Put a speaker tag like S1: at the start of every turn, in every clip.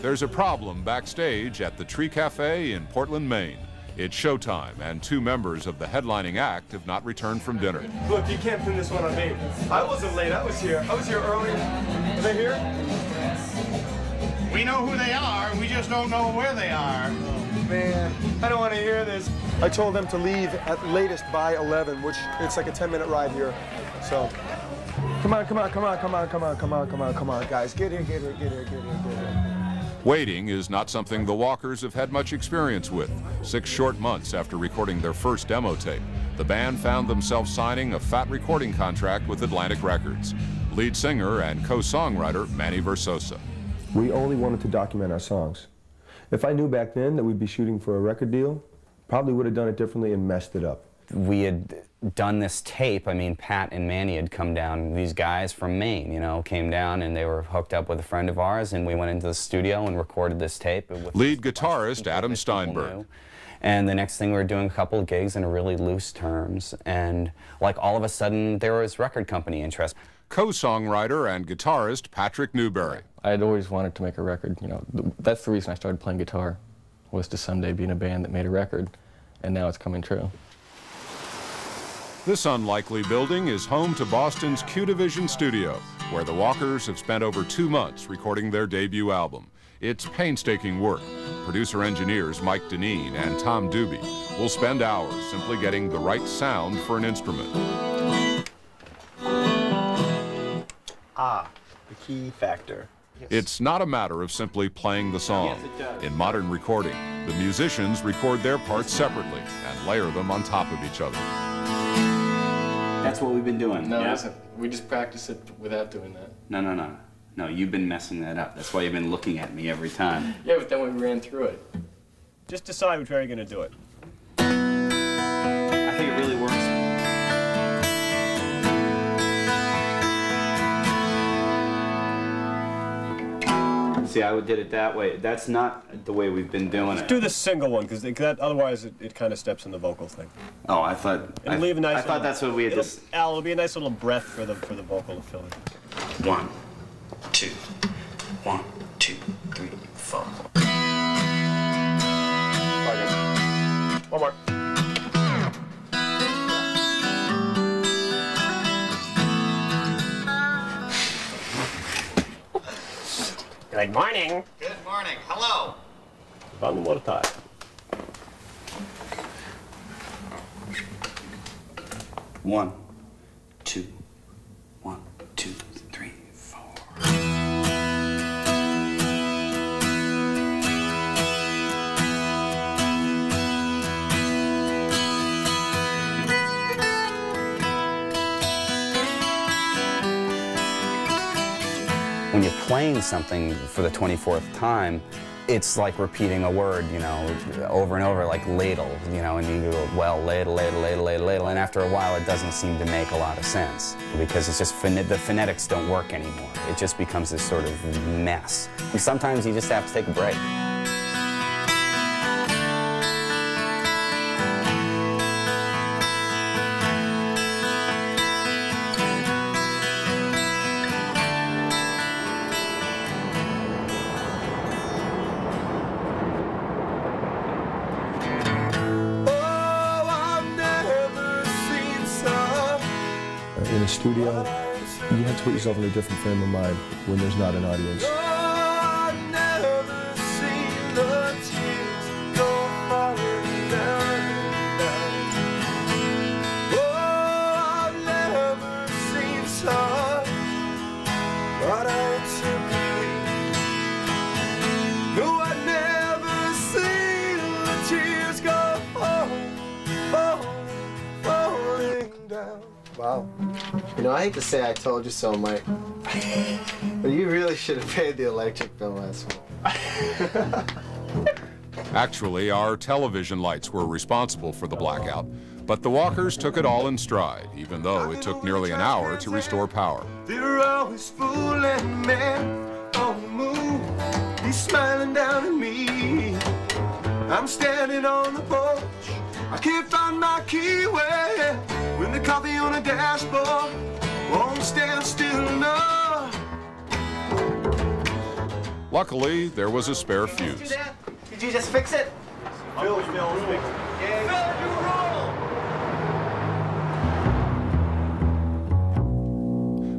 S1: There's a problem backstage at the Tree Cafe in Portland, Maine. It's showtime, and two members of the headlining act have not returned from dinner.
S2: Look, you can't pin this one on me. I wasn't late. I was here. I was here earlier. Are they here?
S3: We know who they are. We just don't know where they are.
S2: Oh, man, I don't want to hear this. I told them to leave at latest by 11, which it's like a 10-minute ride here. So, come on, guys. Get here.
S1: Waiting is not something the Walkers have had much experience with. 6 short months after recording their first demo tape, the band found themselves signing a fat recording contract with Atlantic Records. Lead singer and co-songwriter Manny Versosa.
S4: We only wanted to document our songs. If I knew back then that we'd be shooting for a record deal, probably would have done it differently and messed it up.
S5: We had done this tape. I mean, Pat and Manny had come down, these guys from Maine, you know, came down and they were hooked up with a friend of ours, and we went into the studio and recorded this tape.
S1: Lead guitarist Adam Steinberg.
S5: And the next thing we were doing a couple of gigs in really loose terms, and like all of a sudden there was record company interest.
S1: Co-songwriter and guitarist Patrick Newberry.
S6: I had always wanted to make a record, you know. That's the reason I started playing guitar, was to someday be in a band that made a record, and now it's coming true.
S1: This unlikely building is home to Boston's Q Division studio, where the Walkers have spent over 2 months recording their debut album. It's painstaking work. Producer-engineers Mike Deneen and Tom Doobie will spend hours simply getting the right sound for an instrument.
S7: Ah, the key factor.
S1: It's not a matter of simply playing the song. In modern recording, the musicians record their parts separately and layer them on top of each other.
S5: That's what we've been doing.
S6: No, it isn't. We just practice it without doing that.
S5: No, you've been messing that up. That's why you've been looking at me every time.
S6: Yeah, but then we ran through it.
S2: Just decide which way you're going to do it.
S5: I think it really works. See, I did it that way. That's not the way we've been doing it.
S2: Do the single one, because otherwise it kind of steps in the vocal thing.
S5: Oh, I thought. I thought that's what we had.
S2: Al, it'll be a nice little breath for the vocal to fill in.
S5: 1, 2, 1, 2, 3, 4.
S2: One more. Good morning.
S3: Good morning. Hello.
S2: One more time.
S5: One, 2, 1, 2, 3, 4. When you're playing something for the 24th time, it's like repeating a word, you know, over and over, like ladle, you know, and you go, well, ladle, ladle, ladle, ladle, ladle, and after a while it doesn't seem to make a lot of sense because it's just, the phonetics don't work anymore. It just becomes this sort of mess. And sometimes you just have to take a break.
S4: In a studio, you have to put yourself in a different frame of mind when there's not an audience.
S7: Wow. You know, I hate to say I told you so, Mike, but you really should have paid the electric bill last month.
S1: Actually, our television lights were responsible for the blackout, but the Walkers took it all in stride, even though it took nearly an hour to restore power.
S2: They're always fooling me on the moon. He's smiling down at me. I'm standing on the porch. I can't find my keyway. When the coffee on the dashboard won't stand still enough.
S1: Luckily, there was a spare fuse.
S7: Did you just fix it?
S3: Phil, fix it.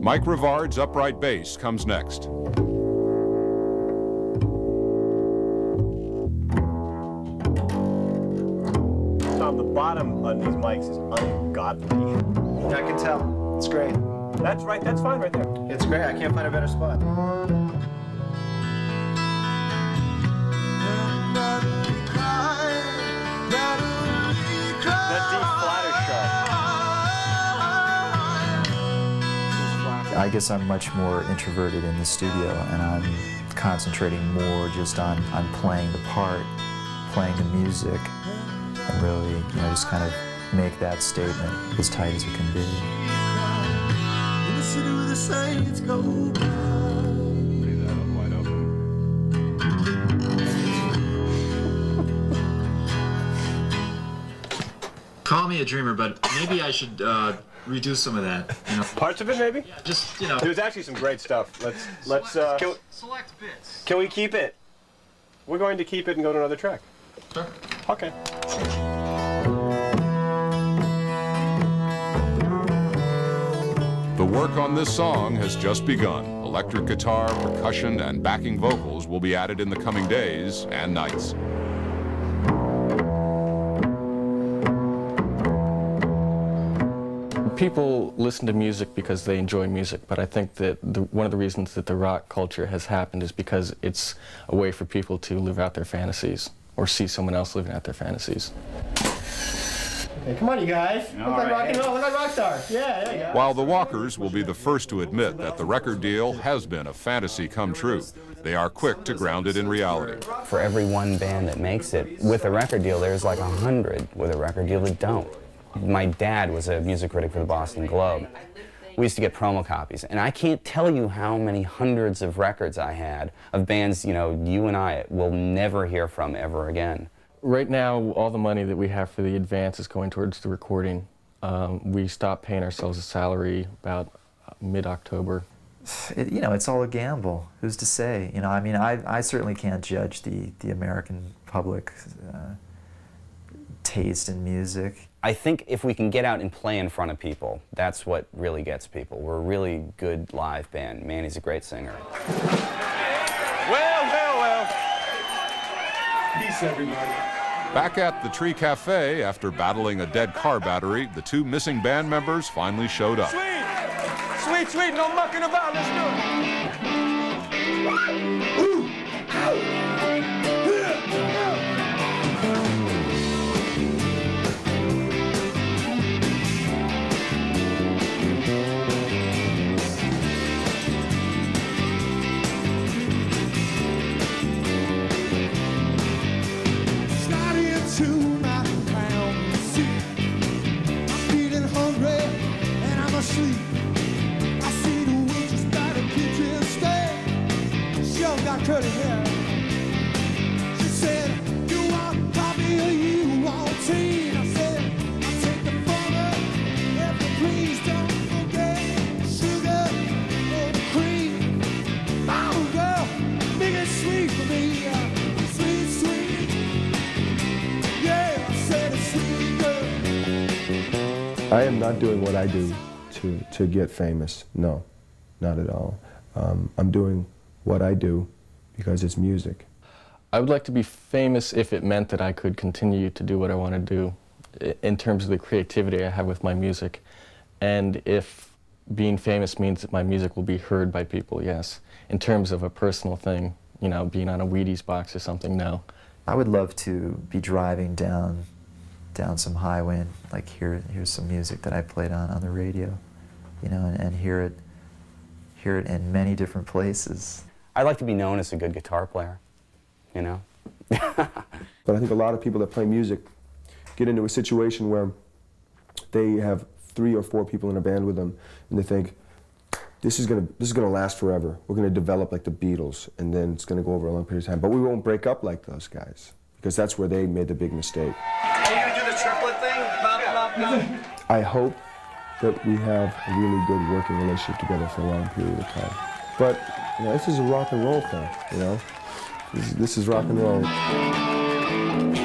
S1: Mike Rivard's upright bass comes next.
S8: Tom, the bottom on these mics is ungodly.
S7: I can tell. It's great.
S8: That's right, that's fine right there.
S7: It's great. I can't find a better spot.
S8: That D flat is sharp.
S9: I guess I'm much more introverted in the studio, and I'm concentrating more just on playing the part, playing the music, and really, you know, just kind of make that statement as tight as it can be.
S10: Call me a dreamer, but maybe I should redo some of that. You know?
S8: Parts of it, maybe?
S10: Yeah, just, you know.
S8: There's actually some great stuff. Let's
S3: Select bits.
S8: can we keep it? We're going to keep it and go to another track.
S10: Sure.
S8: Okay.
S1: The work on this song has just begun. Electric guitar, percussion, and backing vocals will be added in the coming days and nights.
S6: People listen to music because they enjoy music, but I think that one of the reasons that the rock culture has happened is because it's a way for people to live out their fantasies or see someone else living out their fantasies.
S8: Hey, come on, you guys. Look like rock and roll. Look like rock stars. Yeah, there you go.
S1: While the Walkers will be the first to admit that the record deal has been a fantasy come true, they are quick to ground it in reality.
S5: For every one band that makes it with a record deal, there's like 100 with a record deal that don't. My dad was a music critic for the Boston Globe. We used to get promo copies, and I can't tell you how many hundreds of records I had of bands, you know, you and I will never hear from ever again.
S6: Right now, all the money that we have for the advance is going towards the recording. We stopped paying ourselves a salary about mid-October.
S9: You know, it's all a gamble. Who's to say? You know, I mean, I certainly can't judge the American public taste in music.
S5: I think if we can get out and play in front of people, that's what really gets people. We're a really good live band. Manny's a great singer.
S8: Well. Peace, everybody.
S1: Back at the Tree Cafe, after battling a dead car battery, the two missing band members finally showed up.
S8: Sweet, no mucking about, let's do it. Ooh.
S4: I am not doing what I do to get famous. No, not at all. I'm doing what I do because it's music.
S6: I would like to be famous if it meant that I could continue to do what I want to do in terms of the creativity I have with my music. And if being famous means that my music will be heard by people, yes. In terms of a personal thing, you know, being on a Wheaties box or something, no.
S9: I would love to be driving down some highway and like here's some music that I played on the radio, you know, and hear it in many different places.
S5: I'd like to be known as a good guitar player, you know.
S4: But I think a lot of people that play music get into a situation where they have 3 or 4 people in a band with them, and they think, this is gonna last forever. We're gonna develop like the Beatles, and then it's gonna go over a long period of time. But we won't break up like those guys, because that's where they made the big mistake.
S3: Are you gonna do the triplet thing?
S4: I hope that we have a really good working relationship together for a long period of time. But you know, this is a rock and roll thing. You know, this is rock and roll.